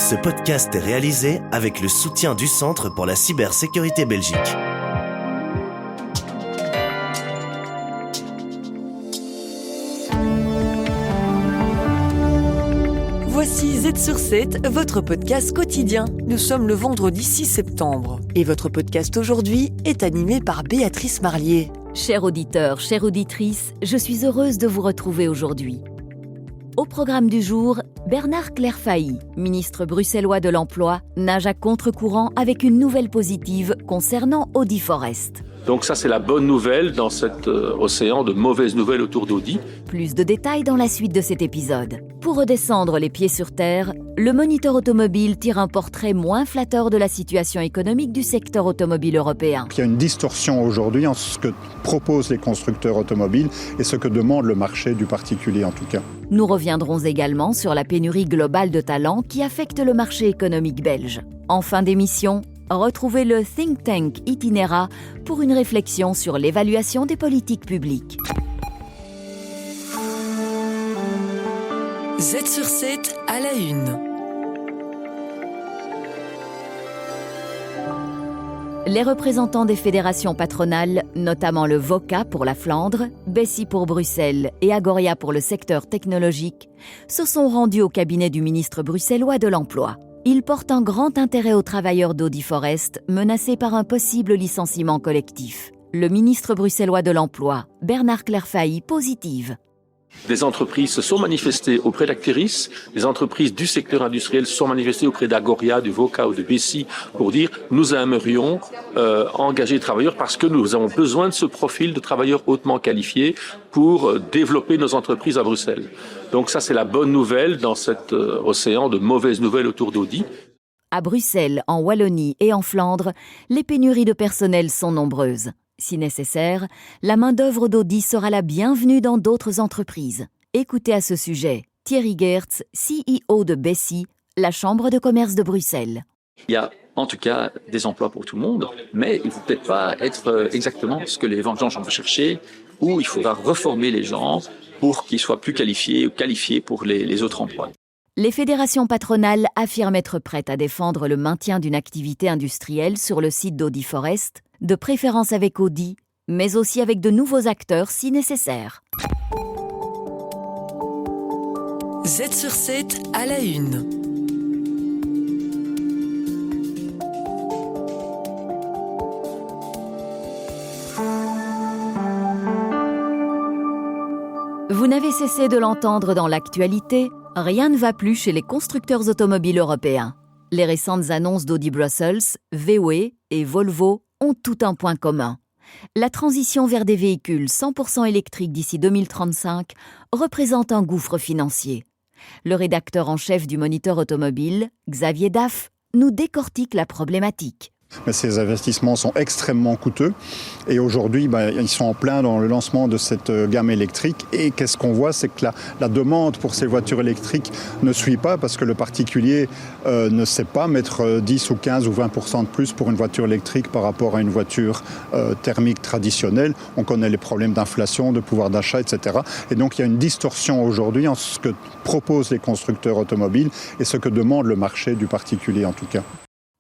Ce podcast est réalisé avec le soutien du Centre pour la cybersécurité Belgique. Voici Z sur 7, votre podcast quotidien. Nous sommes le vendredi 6 septembre. Et votre podcast aujourd'hui est animé par Béatrice Marlier. Chers auditeurs, chères auditrices, je suis heureuse de vous retrouver aujourd'hui. Au programme du jour, Bernard Clairfailly, ministre bruxellois de l'Emploi, nage à contre-courant avec une nouvelle positive concernant Audi Forest. Donc ça, c'est la bonne nouvelle dans cet océan de mauvaises nouvelles autour d'Audi. Plus de détails dans la suite de cet épisode. Pour redescendre les pieds sur terre, le Moniteur automobile tire un portrait moins flatteur de la situation économique du secteur automobile européen. Il y a une distorsion aujourd'hui en ce que proposent les constructeurs automobiles et ce que demande le marché du particulier en tout cas. Nous reviendrons également sur la pénurie globale de talents qui affecte le marché économique belge. En fin d'émission, retrouvez le think tank Itinera pour une réflexion sur l'évaluation des politiques publiques. Z sur 7 à la une. Les représentants des fédérations patronales, notamment le VOCA pour la Flandre, Bessy pour Bruxelles et Agoria pour le secteur technologique, se sont rendus au cabinet du ministre bruxellois de l'Emploi. Ils portent un grand intérêt aux travailleurs d'Audi Forest, menacés par un possible licenciement collectif. Le ministre bruxellois de l'Emploi, Bernard Clairfailly, positive. Des entreprises se sont manifestées auprès d'Acteris, les entreprises du secteur industriel se sont manifestées auprès d'Agoria, du VOCA ou de Bessy pour dire nous aimerions engager les travailleurs parce que nous avons besoin de ce profil de travailleurs hautement qualifiés pour développer nos entreprises à Bruxelles. Donc ça, c'est la bonne nouvelle dans cet océan de mauvaises nouvelles autour d'Audi. À Bruxelles, en Wallonie et en Flandre, les pénuries de personnel sont nombreuses. Si nécessaire, la main-d'œuvre d'Audi sera la bienvenue dans d'autres entreprises. Écoutez à ce sujet Thierry Geerts, CEO de Bessy, la Chambre de commerce de Bruxelles. Il y a en tout cas des emplois pour tout le monde, mais il ne faut peut-être pas être exactement ce que les gens vont chercher, ou il faudra reformer les gens pour qu'ils soient plus qualifiés ou qualifiés pour les autres emplois. Les fédérations patronales affirment être prêtes à défendre le maintien d'une activité industrielle sur le site d'Audi Forest, de préférence avec Audi, mais aussi avec de nouveaux acteurs si nécessaire. Z sur 7 à la une. Vous n'avez cessé de l'entendre dans l'actualité, rien ne va plus chez les constructeurs automobiles européens. Les récentes annonces d'Audi Brussels, VW et Volvo ont tout un point commun. La transition vers des véhicules 100% électriques d'ici 2035 représente un gouffre financier. Le rédacteur en chef du Moniteur automobile, Xavier Daff, nous décortique la problématique. Mais ces investissements sont extrêmement coûteux et aujourd'hui ils sont en plein dans le lancement de cette gamme électrique et qu'est-ce qu'on voit, c'est que la demande pour ces voitures électriques ne suit pas parce que le particulier ne sait pas mettre 10 ou 15 ou 20% de plus pour une voiture électrique par rapport à une voiture thermique traditionnelle. On connaît les problèmes d'inflation, de pouvoir d'achat, etc. Et donc il y a une distorsion aujourd'hui en ce que proposent les constructeurs automobiles et ce que demande le marché du particulier en tout cas.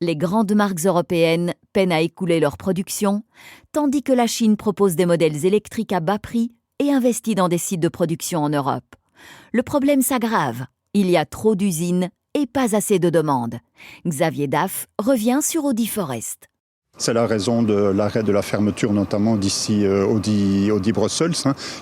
Les grandes marques européennes peinent à écouler leur production, tandis que la Chine propose des modèles électriques à bas prix et investit dans des sites de production en Europe. Le problème s'aggrave. Il y a trop d'usines et pas assez de demandes. Xavier Daff revient sur Audi Forest. C'est la raison de l'arrêt de la fermeture, notamment d'ici Audi Brussels.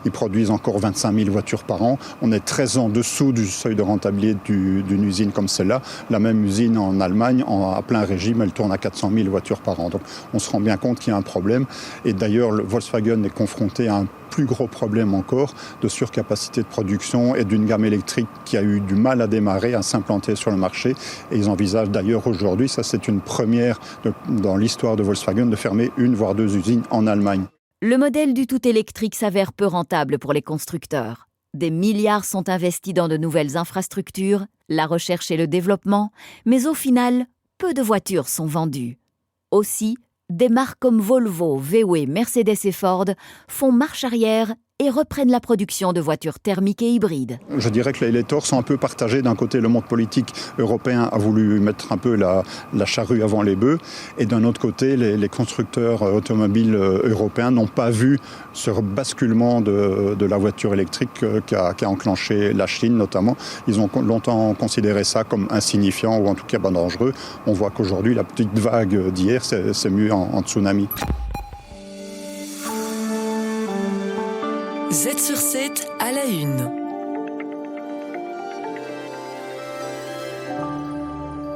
Ils produisent encore 25 000 voitures par an. On est très en dessous du seuil de rentabilité d'une usine comme celle-là. La même usine en Allemagne, à plein régime, elle tourne à 400 000 voitures par an. Donc on se rend bien compte qu'il y a un problème. Et d'ailleurs, le Volkswagen est confronté à un plus gros problème encore de surcapacité de production et d'une gamme électrique qui a eu du mal à démarrer, à s'implanter sur le marché. Et ils envisagent d'ailleurs aujourd'hui, ça c'est une première dans l'histoire de Volkswagen, de fermer 1 voire 2 usines en Allemagne. Le modèle du tout électrique s'avère peu rentable pour les constructeurs. Des milliards sont investis dans de nouvelles infrastructures, la recherche et le développement, mais au final, peu de voitures sont vendues. Aussi, des marques comme Volvo, VW, Mercedes et Ford font marche arrière et reprennent la production de voitures thermiques et hybrides. Je dirais que les torts sont un peu partagés. D'un côté, le monde politique européen a voulu mettre un peu la charrue avant les bœufs. Et d'un autre côté, les constructeurs automobiles européens n'ont pas vu ce basculement de la voiture électrique qu'a enclenché la Chine notamment. Ils ont longtemps considéré ça comme insignifiant ou en tout cas pas dangereux. On voit qu'aujourd'hui, la petite vague d'hier s'est mue en tsunami. Z sur 7 à la une.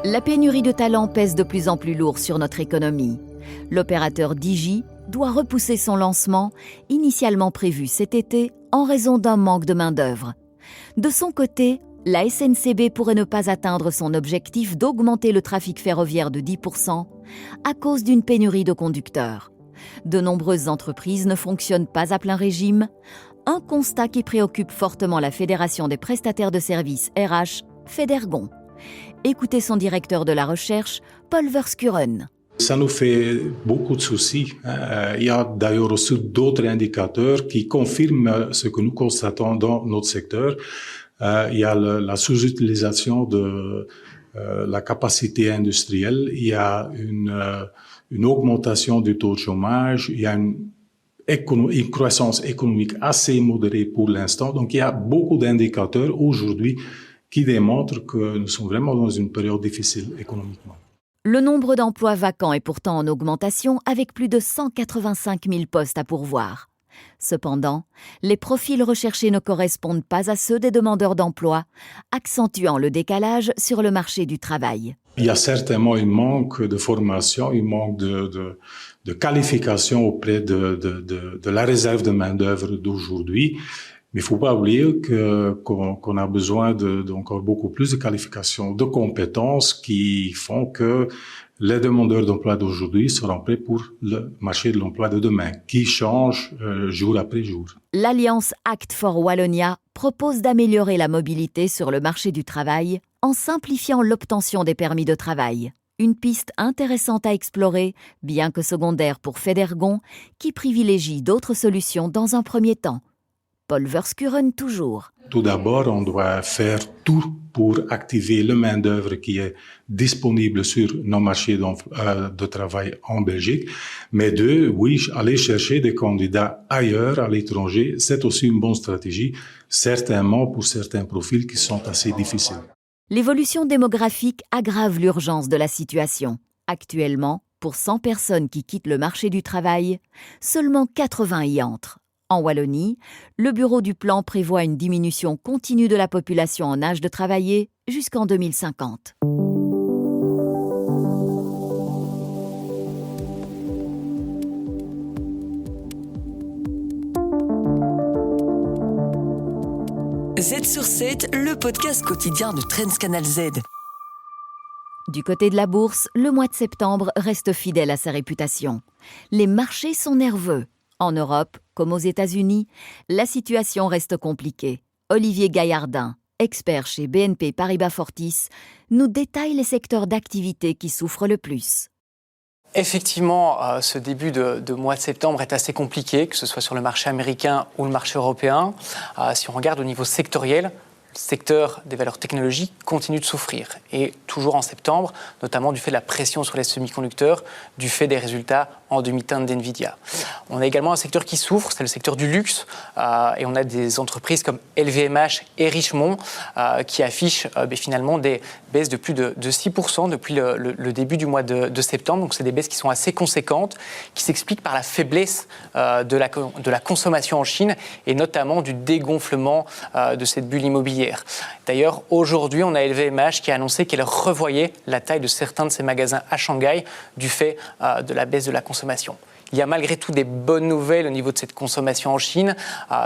La pénurie de talents pèse de plus en plus lourd sur notre économie. L'opérateur Digi doit repousser son lancement, initialement prévu cet été, en raison d'un manque de main-d'œuvre. De son côté, la SNCB pourrait ne pas atteindre son objectif d'augmenter le trafic ferroviaire de 10% à cause d'une pénurie de conducteurs. De nombreuses entreprises ne fonctionnent pas à plein régime, un constat qui préoccupe fortement la Fédération des prestataires de services RH, Federgon. Écoutez son directeur de la recherche, Paul Verskuren. Ça nous fait beaucoup de soucis. Il y a d'ailleurs aussi d'autres indicateurs qui confirment ce que nous constatons dans notre secteur. Il y a la sous-utilisation de la capacité industrielle, il y a une augmentation du taux de chômage, il y a une croissance économique assez modérée pour l'instant. Donc il y a beaucoup d'indicateurs aujourd'hui qui démontrent que nous sommes vraiment dans une période difficile économiquement. Le nombre d'emplois vacants est pourtant en augmentation avec plus de 185 000 postes à pourvoir. Cependant, les profils recherchés ne correspondent pas à ceux des demandeurs d'emploi, accentuant le décalage sur le marché du travail. Il y a certainement un manque de formation, un manque de qualification auprès de la réserve de main-d'œuvre d'aujourd'hui. Mais il ne faut pas oublier qu'on a besoin d'encore beaucoup plus de qualifications, de compétences qui font que les demandeurs d'emploi d'aujourd'hui seront prêts pour le marché de l'emploi de demain, qui change jour après jour. L'Alliance Act for Wallonia propose d'améliorer la mobilité sur le marché du travail en simplifiant l'obtention des permis de travail. Une piste intéressante à explorer, bien que secondaire pour Federgon, qui privilégie d'autres solutions dans un premier temps. Paul Verskuren toujours. Tout d'abord, on doit faire tout pour activer le main-d'œuvre qui est disponible sur nos marchés de travail en Belgique. Mais deux, oui, aller chercher des candidats ailleurs, à l'étranger, c'est aussi une bonne stratégie, certainement pour certains profils qui sont assez difficiles. L'évolution démographique aggrave l'urgence de la situation. Actuellement, pour 100 personnes qui quittent le marché du travail, seulement 80 y entrent. En Wallonie, le bureau du plan prévoit une diminution continue de la population en âge de travailler jusqu'en 2050. Z sur 7, le podcast quotidien de Transcanal Z. Du côté de la bourse, le mois de septembre reste fidèle à sa réputation. Les marchés sont nerveux. En Europe, comme aux États-Unis, la situation reste compliquée. Olivier Gaillardin, expert chez BNP Paribas Fortis, nous détaille les secteurs d'activité qui souffrent le plus. Effectivement, ce début de mois de septembre est assez compliqué, que ce soit sur le marché américain ou le marché européen. Si on regarde au niveau sectoriel, le secteur des valeurs technologiques continue de souffrir. Et toujours en septembre, notamment du fait de la pression sur les semi-conducteurs, du fait des résultats en demi-teinte d'NVIDIA. On a également un secteur qui souffre, c'est le secteur du luxe. Et on a des entreprises comme LVMH et Richemont qui affichent finalement des baisses de plus de 6% depuis le début du mois de septembre. Donc c'est des baisses qui sont assez conséquentes, qui s'expliquent par la faiblesse de la consommation en Chine et notamment du dégonflement de cette bulle immobilière. D'ailleurs, aujourd'hui, on a LVMH qui a annoncé qu'elle revoyait la taille de certains de ses magasins à Shanghai du fait de la baisse de la consommation. Il y a malgré tout des bonnes nouvelles au niveau de cette consommation en Chine.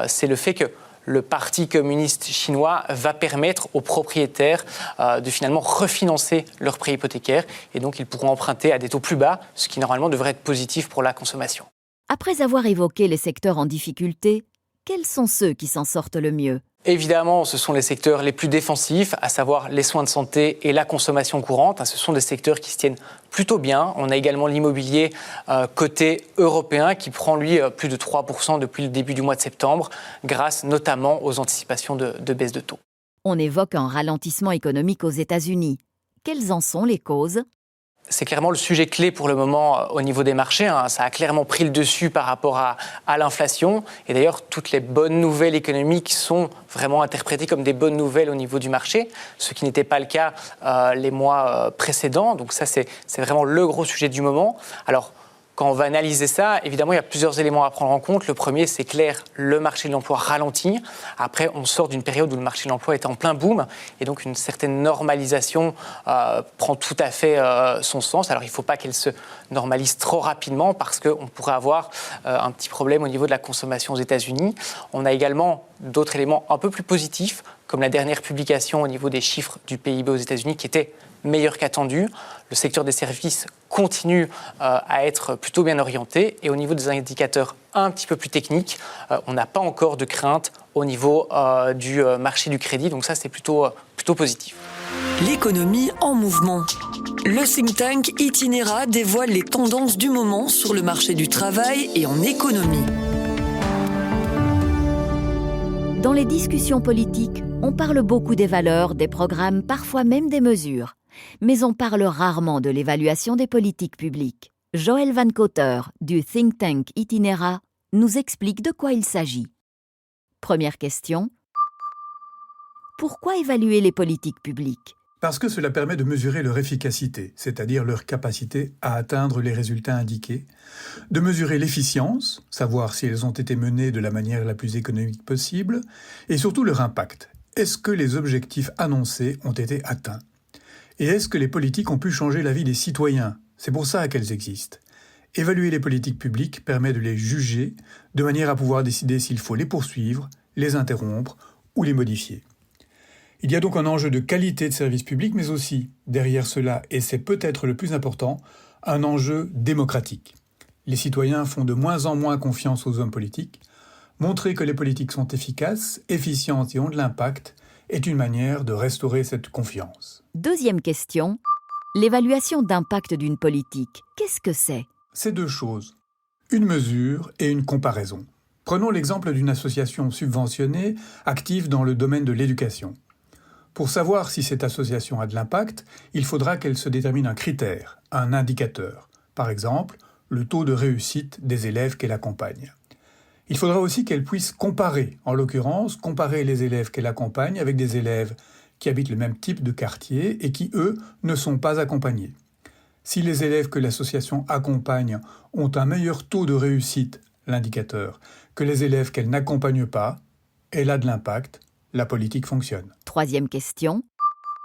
C'est le fait que le Parti communiste chinois va permettre aux propriétaires de finalement refinancer leurs prêts hypothécaires et donc ils pourront emprunter à des taux plus bas, ce qui normalement devrait être positif pour la consommation. Après avoir évoqué les secteurs en difficulté, quels sont ceux qui s'en sortent le mieux ? Évidemment, ce sont les secteurs les plus défensifs, à savoir les soins de santé et la consommation courante. Ce sont des secteurs qui se tiennent plutôt bien. On a également l'immobilier côté européen qui prend, lui, plus de 3% depuis le début du mois de septembre, grâce notamment aux anticipations de baisse de taux. On évoque un ralentissement économique aux États-Unis. Quelles en sont les causes ? C'est clairement le sujet clé pour le moment au niveau des marchés. Ça a clairement pris le dessus par rapport à l'inflation. Et d'ailleurs, toutes les bonnes nouvelles économiques sont vraiment interprétées comme des bonnes nouvelles au niveau du marché, ce qui n'était pas le cas les mois précédents. Donc ça, c'est vraiment le gros sujet du moment. Alors, quand on va analyser ça, évidemment, il y a plusieurs éléments à prendre en compte. Le premier, c'est clair, le marché de l'emploi ralentit. Après, on sort d'une période où le marché de l'emploi était en plein boom. Et donc, une certaine normalisation prend tout à fait son sens. Alors, il ne faut pas qu'elle se normalise trop rapidement parce qu'on pourrait avoir un petit problème au niveau de la consommation aux États-Unis. On a également d'autres éléments un peu plus positifs, comme la dernière publication au niveau des chiffres du PIB aux États-Unis qui était meilleur qu'attendu. Le secteur des services continue à être plutôt bien orienté. Et au niveau des indicateurs un petit peu plus techniques, on n'a pas encore de crainte au niveau du marché du crédit. Donc ça, c'est plutôt positif. L'économie en mouvement. Le think tank Itinéra dévoile les tendances du moment sur le marché du travail et en économie. Dans les discussions politiques, on parle beaucoup des valeurs, des programmes, parfois même des mesures. Mais on parle rarement de l'évaluation des politiques publiques. Joël Van Cotter, du think tank Itinéra, nous explique de quoi il s'agit. Première question. Pourquoi évaluer les politiques publiques ? Parce que cela permet de mesurer leur efficacité, c'est-à-dire leur capacité à atteindre les résultats indiqués, de mesurer l'efficience, savoir si elles ont été menées de la manière la plus économique possible, et surtout leur impact. Est-ce que les objectifs annoncés ont été atteints ? Et est-ce que les politiques ont pu changer la vie des citoyens ? C'est pour ça qu'elles existent. Évaluer les politiques publiques permet de les juger de manière à pouvoir décider s'il faut les poursuivre, les interrompre ou les modifier. Il y a donc un enjeu de qualité de service public, mais aussi, derrière cela, et c'est peut-être le plus important, un enjeu démocratique. Les citoyens font de moins en moins confiance aux hommes politiques. Montrer que les politiques sont efficaces, efficientes et ont de l'impact est une manière de restaurer cette confiance. Deuxième question. L'évaluation d'impact d'une politique, qu'est-ce que c'est ? C'est deux choses. Une mesure et une comparaison. Prenons l'exemple d'une association subventionnée active dans le domaine de l'éducation. Pour savoir si cette association a de l'impact, il faudra qu'elle se détermine un critère, un indicateur. Par exemple, le taux de réussite des élèves qu'elle accompagne. Il faudra aussi qu'elle puisse comparer, en l'occurrence, comparer les élèves qu'elle accompagne avec des élèves qui habitent le même type de quartier et qui, eux, ne sont pas accompagnés. Si les élèves que l'association accompagne ont un meilleur taux de réussite, l'indicateur, que les élèves qu'elle n'accompagne pas, elle a de l'impact, la politique fonctionne. Troisième question.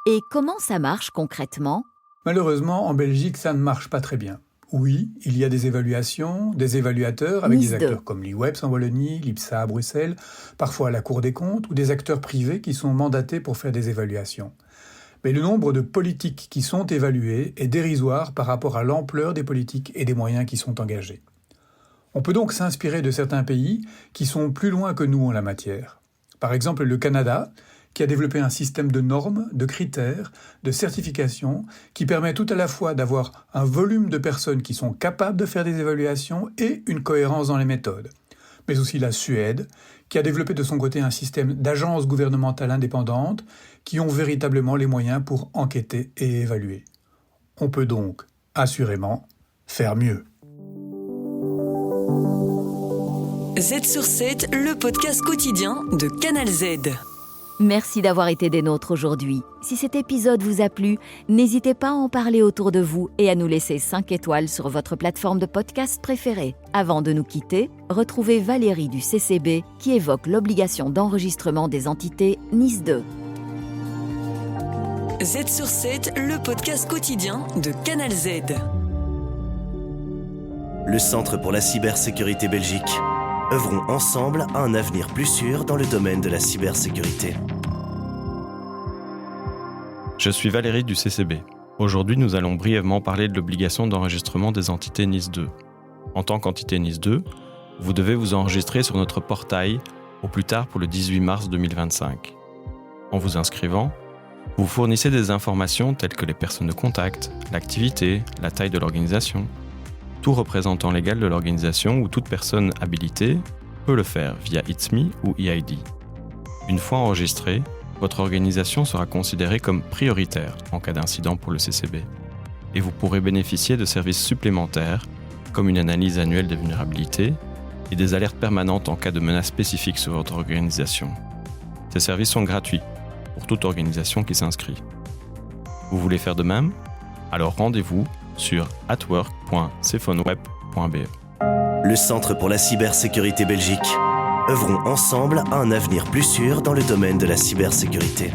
Et comment ça marche concrètement ? Malheureusement, en Belgique, ça ne marche pas très bien. Oui, il y a des évaluations, des évaluateurs avec des acteurs comme l'IWEPS en Wallonie, l'IPSA à Bruxelles, parfois la Cour des comptes, ou des acteurs privés qui sont mandatés pour faire des évaluations. Mais le nombre de politiques qui sont évaluées est dérisoire par rapport à l'ampleur des politiques et des moyens qui sont engagés. On peut donc s'inspirer de certains pays qui sont plus loin que nous en la matière. Par exemple, le Canada, qui a développé un système de normes, de critères, de certification, qui permet tout à la fois d'avoir un volume de personnes qui sont capables de faire des évaluations et une cohérence dans les méthodes. Mais aussi la Suède, qui a développé de son côté un système d'agences gouvernementales indépendantes qui ont véritablement les moyens pour enquêter et évaluer. On peut donc, assurément, faire mieux. Z sur 7, le podcast quotidien de Canal Z. Merci d'avoir été des nôtres aujourd'hui. Si cet épisode vous a plu, n'hésitez pas à en parler autour de vous et à nous laisser 5 étoiles sur votre plateforme de podcast préférée. Avant de nous quitter, retrouvez Valérie du CCB qui évoque l'obligation d'enregistrement des entités NIS 2. Z sur 7, le podcast quotidien de Canal Z. Le Centre pour la cybersécurité Belgique. Œuvrons ensemble à un avenir plus sûr dans le domaine de la cybersécurité. Je suis Valérie du CCB. Aujourd'hui, nous allons brièvement parler de l'obligation d'enregistrement des entités NIS 2. En tant qu'entité NIS 2, vous devez vous enregistrer sur notre portail au plus tard pour le 18 mars 2025. En vous inscrivant, vous fournissez des informations telles que les personnes de contact, l'activité, la taille de l'organisation. Tout représentant légal de l'organisation ou toute personne habilitée peut le faire via ITSME ou EID. Une fois enregistrée, votre organisation sera considérée comme prioritaire en cas d'incident pour le CCB et vous pourrez bénéficier de services supplémentaires comme une analyse annuelle des vulnérabilités et des alertes permanentes en cas de menaces spécifiques sur votre organisation. Ces services sont gratuits pour toute organisation qui s'inscrit. Vous voulez faire de même ? Alors rendez-vous sur atwork.cephoneweb.be. Le Centre pour la cybersécurité Belgique. Œuvrons ensemble à un avenir plus sûr dans le domaine de la cybersécurité.